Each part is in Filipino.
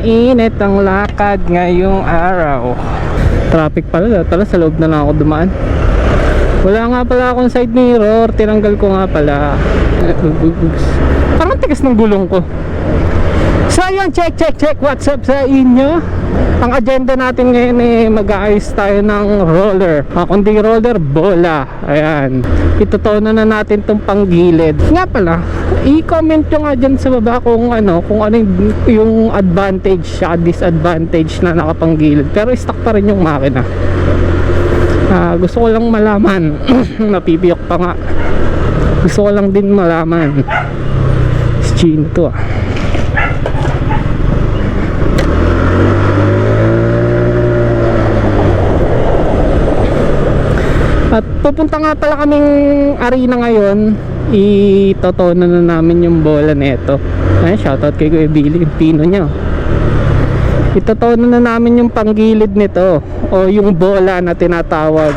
Mainit ang lakad ngayong araw. Traffic pala, tala sa loob na lang ako dumaan. Wala nga pala akong side mirror, tinanggal ko nga pala. Parang tigas ng gulong ko. So yun, check. What's up sa inyo? Ang agenda natin ngayon mag-aayos tayo ng roller. Kundi roller, bola. Ayan. Itutono na natin tong panggilid. Nga pala, i-comment nyo nga dyan sa baba kung ano yung advantage at disadvantage na nakapanggilid. Pero stock pa rin yung makina. Gusto ko lang malaman. Napipiyok pa nga. Gusto ko lang din malaman. Chin to At pupunta nga pala kaming arena ngayon. Itotono na namin yung bola nito. Ay, shoutout kay Kuya Billy, pino niya. Itotono na namin yung panggilid nito o yung bola na tinatawag.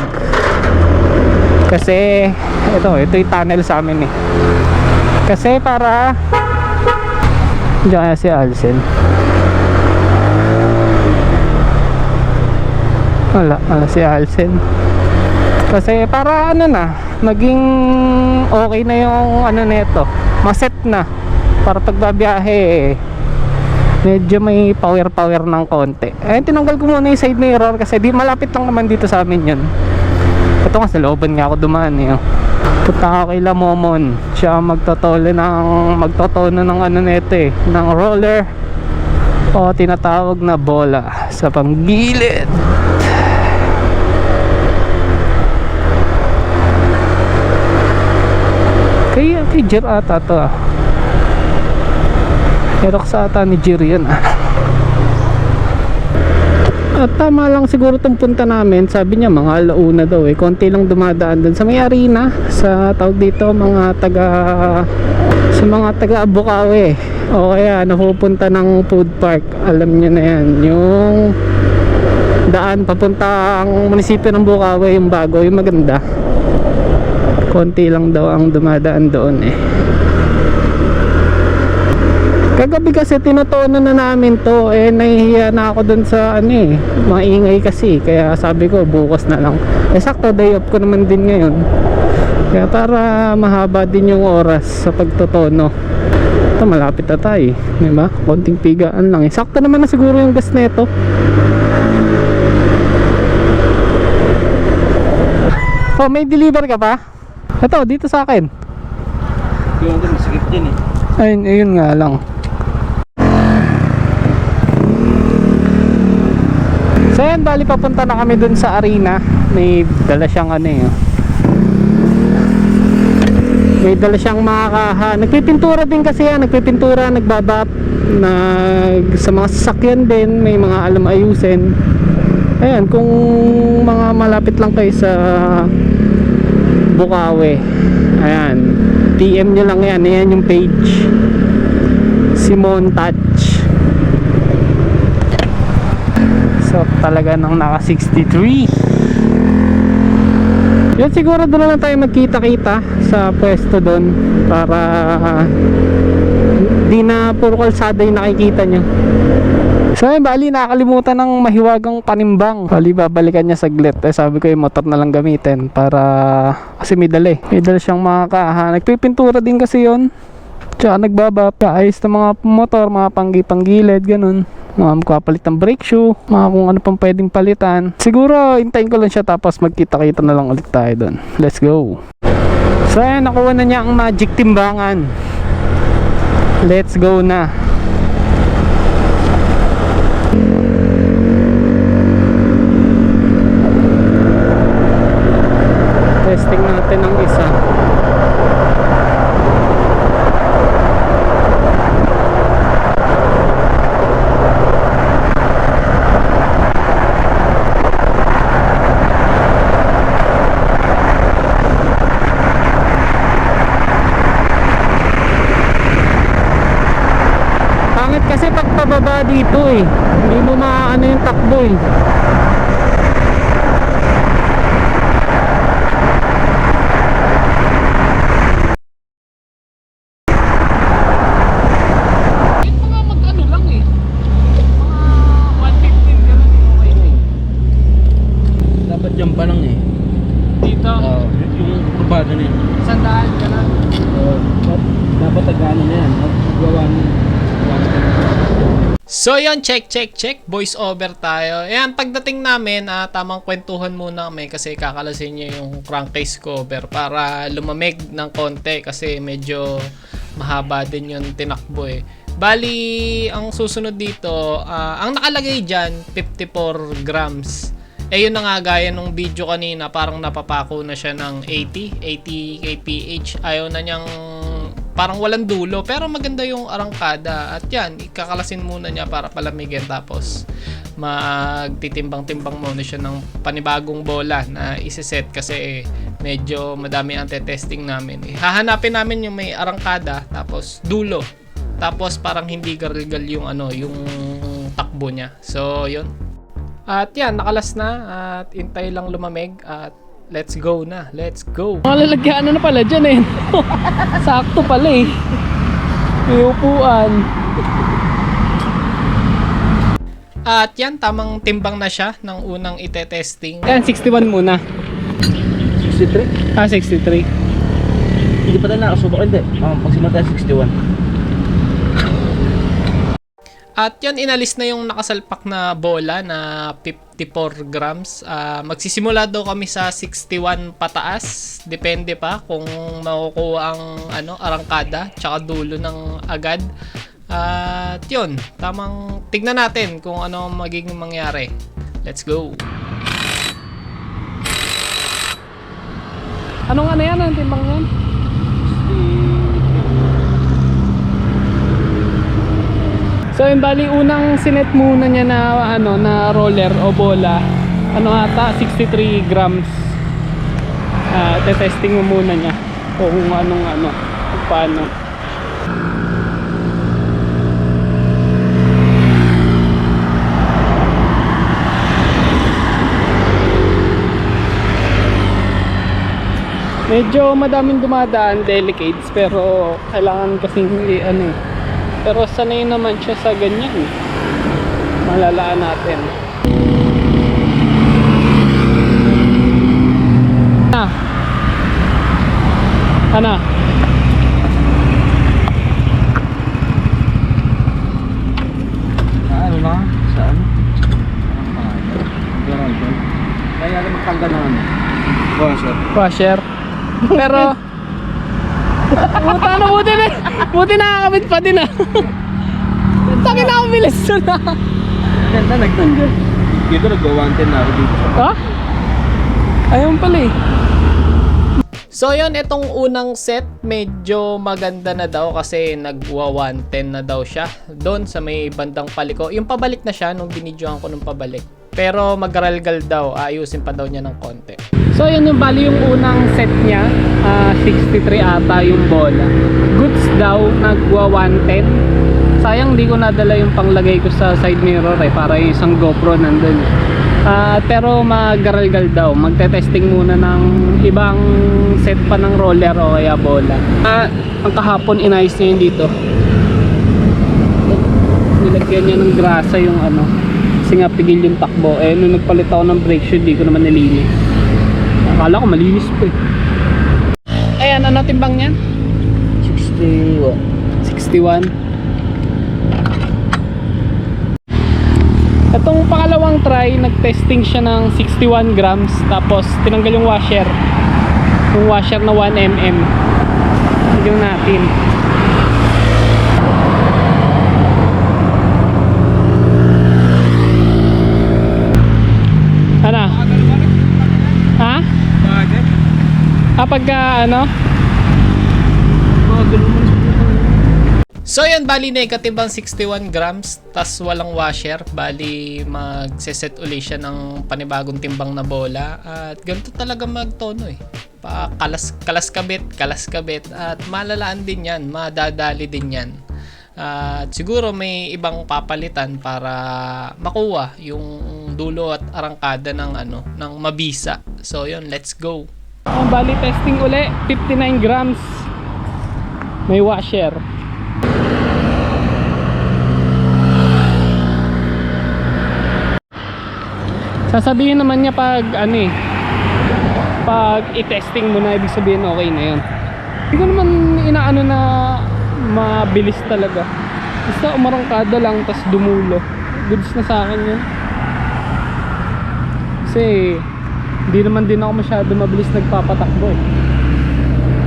Kasi ito yung tunnel sa amin eh. Kasi para diyan si Alsen. Wala si Alsen. Kasi para maging okay na yung neto, maset na para pagbabiyahe medyo may power ng konti. Tinanggal ko muna yung side mirror kasi di malapit lang naman dito sa amin yun. Ito nga sa looban nga ako dumaan punta ako kay Lamomon, siya magtotono ng neto ng roller o tinatawag na bola sa panggilid. Kay Jer ata to Aerox ata ni Jer yan At tama lang siguro itong punta namin. Sabi niya mga alauna daw konti lang dumadaan dun sa may arena. Sa tawag dito mga taga Bukawi o kaya napupunta ng food park. Alam niyo na yan, yung daan papuntang munisipyo ng Bukawi, yung bago, yung maganda. Konti lang daw ang dumadaan doon Kagabi kasi tinutono na namin to nahihiya na ako dun sa maingay kasi, kaya sabi ko bukas na lang. Sakto day off ko naman din ngayon, kaya para mahaba din yung oras sa pagtotono. Ito malapit na tayo diba? Konting pigaan lang sakto naman na siguro yung gas neto. Oh, may deliver ka pa? Ito, dito sa akin. Yung doon, masikip din Ayun nga lang. So yan, bali papunta na kami dun sa arena. May dala siyang may dala siyang mga kaha. Nagpipintura din kasi nagpipintura, nagbabap sa mga sasakyan din. May mga alam ayusin. Ayan, kung mga malapit lang kayo sa Bukawi, ayan, PM nyo lang yan yung page Simon Touch. So talaga nang naka 63. Yun, siguro doon na tayo magkita-kita sa pwesto doon para di na puro kalsada yung nakikita nyo. So bali nakakalimutan ng mahiwagang panimbang. Bali babalikan niya saglit. Sabi ko yung motor na lang gamitin para kasi may dala siyang mga kaha. Nagpipintura din kasi yon. Tsaka nagbabap, ayos ng mga motor, mga panggilid, ganun. Mga magpapalit ng brake shoe, mga kung ano pang pwedeng palitan. Siguro hintayin ko lang siya tapos magkita-kita na lang ulit tayo doon. Let's go. So ayan, nakuha na niya ang magic timbangan. Let's go na. Testing natin ang isa. Pangit kasi pag pababa dito hindi mo maano yung takbo daan, gano'n. Dapat agano na yan. Gawan. So yun, check. Voice over tayo. Ayan, pagdating namin, tamang kwentuhan muna kami kasi kakalasin niya yung crankcase cover para lumamig ng konti kasi medyo mahaba din yung tinakbo eh. Bali, ang susunod dito, ang nakalagay dyan, 54 grams. Eh yun na nga, gaya nung video kanina, parang napapako na siya ng 80 kph. Ayaw na niyang, parang walang dulo, pero maganda yung arangkada. At yan, ikakalasin muna niya para palamigin. Tapos magtitimbang-timbang muna siya ng panibagong bola na isiset kasi medyo madami ang testing namin. Hahanapin namin yung may arangkada, tapos dulo. Tapos parang hindi gargal yung yung takbo niya. So yun. At yan, nakalas na at intay lang lumamig at let's go na. Let's go. Malalagyan na pala dyan eh. Sakto pala eh. May upuan. At yan, tamang timbang na siya ng unang ite-testing. Yan, 61 muna. 63? 63. Hindi pa tayo nakasubok. Hindi. Pag sinunod tayo 61. At yan, inalis na yung nakasalpak na bola na 54 grams. Magsisimula daw kami sa 61 pataas. Depende pa kung makukuha ang arangkada tsaka dulo ng agad. At yun, tamang tignan natin kung ano magiging mangyari. Let's go. Anong yan? Anong timbang yan? So yung bali unang sinet muna niya na na roller o bola, 63 grams. Te-testing mo muna niya kung kung paano. Medyo madaming dumadaan, delicates, pero kailangan kasing pero sanay naman siya sa ganyan. Malalaan natin. Ano? Ano na? Saan? Kaya alam magtanggal na Washer. Pero buti nakakabit pa din Taki na ako bilis na. Ganda, nagtanggal. Dito nag-110 na ako dito. Ha? Ayun pala eh. So yun, itong unang set medyo maganda na daw kasi nagwa 110 na daw siya doon sa may bandang paliko. Yung pabalik na siya nung binidyohan ko nung pabalik. Pero magaralgal daw, ayusin pa daw niya ng konti. So yun yung bali yung unang set niya, 63 ata yung bola. Goods daw, nagwa 110. Sayang di ko nadala yung panglagay ko sa side mirror para yung isang GoPro nandun. Pero magaralgal daw, magte-testing muna ng ibang set pa ng roller o kaya bola. Ang kahapon inayos niya yun dito. Nilagyan niya ng grasa yung kasi nga pigil yung takbo. Nung nagpalit ako ng brake shoe, di ko naman nilinis. Akala ko malinis pa eh. Ayan, ano timbang niyan? 61. Itong pangalawang try, nag-testing siya ng 61 grams. Tapos tinanggal yung washer. Yung washer na 1mm. Tignan natin. Ano? Ha? Pagka So yan, bali negative ang 61 grams tas walang washer. Bali magseset uli siya ng panibagong timbang na bola. At ganito talaga magtono eh. Kalas kabit at malalaan din yan, madadali din yan. At siguro may ibang papalitan para makuha yung dulo at arangkada ng mabisa. So yun, let's go. Bali testing uli, 59 grams. May washer. Sasabihin naman niya pag pag i-testing mo na, ibig sabihin okay na yun. Hindi ko naman inaano na mabilis talaga. Basta umarangkada lang tas dumulo. Goods na sa akin yun. Kasi hindi naman din ako masyado mabilis nagpapatakbo eh.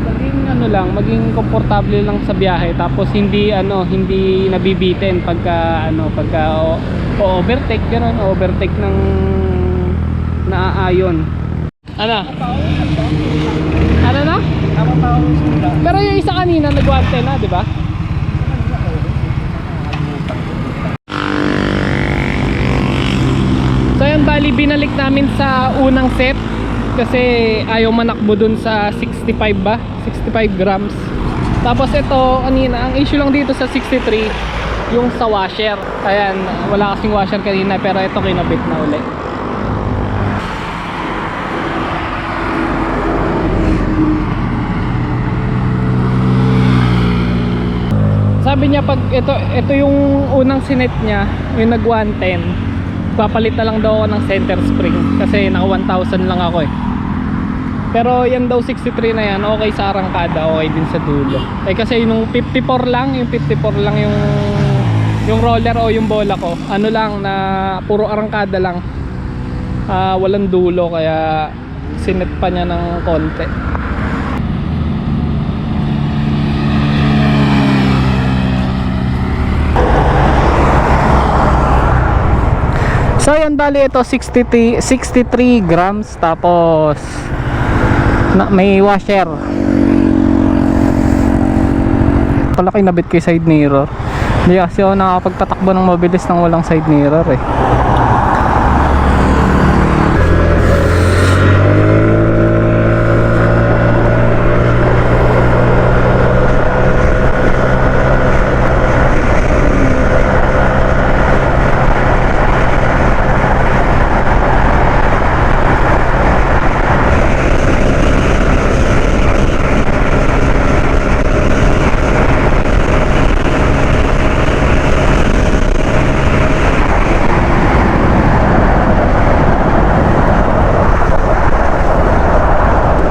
Maging ano lang, maging komportable lang sa biyahe, tapos hindi nabibitin pagka overtake, gano'n, overtake ng naaayon. Ano na? Pero yung isa kanina nagwante na, di ba? So yan, bali binalik namin sa unang set kasi ayaw manakbo dun sa 65 ba? 65 grams. Tapos ito, kanina, ang issue lang dito sa 63 yung sa washer. Ayan, wala kasing washer kanina, pero ito kinabit na ulit. Sabi niya pag ito yung unang sinet niya, yung nag 110, papalit na lang daw ako ng center spring kasi naka 1,000 lang ako eh. Pero yan daw 63 na yan, okay sa arangkada, okay din sa dulo. Eh kasi yung 54 lang yung roller o yung bola ko, ano lang na puro arangkada lang. Walang dulo, kaya sinet pa niya ng konti. So yan, bali ito 63 grams, tapos may washer. Pala kinabit ko yung side mirror. Hindi kasi ako nakapagpatakbo ng mabilis nang walang side mirror eh.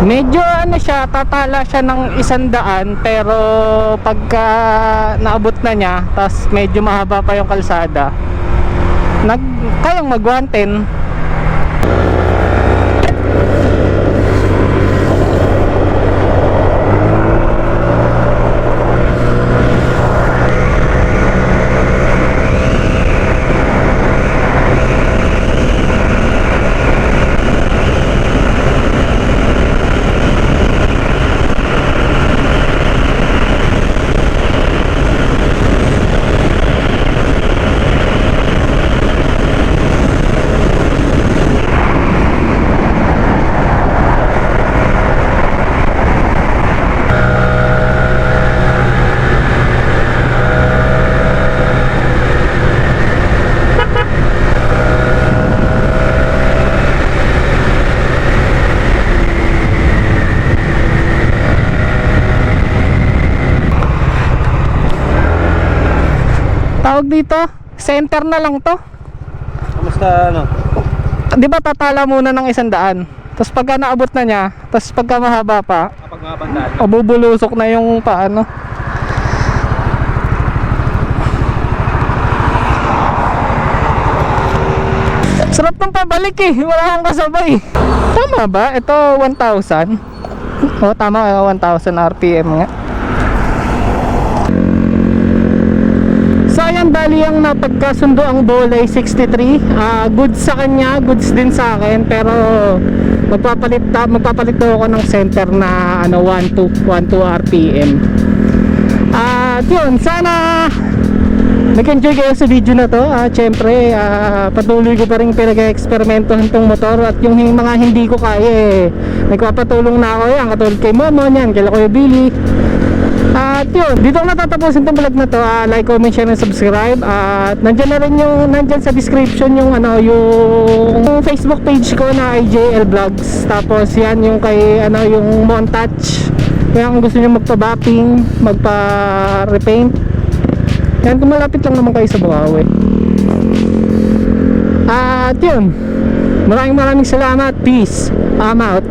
Medyo siya, tatala siya ng 100, pero pagka naabot na niya, tas medyo mahaba pa yung kalsada, kayang mag 110. Tawag dito, center na lang to. Kamusta ano? Di ba tatala muna ng 100, tapos pagka naabot na niya, tapos pagka mahaba pa, Kapag mga bandaan. o bubulusok na yung paano. Sarap ng pabalik eh, wala akong kasabay. Tama ba? Ito 1,000. O tama, 1,000 RPM nga. So ayan, bali ang napagkasundo ang Bolay 63. Goods sa kanya, goods din sa akin, pero magpapalit daw ako ng center na 12 RPM. At yun, sana nag-enjoy kayo sa video na to. Siyempre, patuloy ko pa rin pinag-eksperimentohan tong motor, at yung mga hindi ko kaya nagpapatulong na ako yan, katulad kay Momo yan, kay Kuya Billy. At yun, dito ko natatapusin itong vlog na to. Like, comment, share, and subscribe. At nandyan sa description yung yung Facebook page ko na IJL Vlogs. Tapos yan yung kay yung montage. Kaya kung gusto nyo magpa-bapping, magpa-repaint, yan, kung malapit lang naman kayo sa Bukawi. At yun, maraming salamat. Peace. I'm out.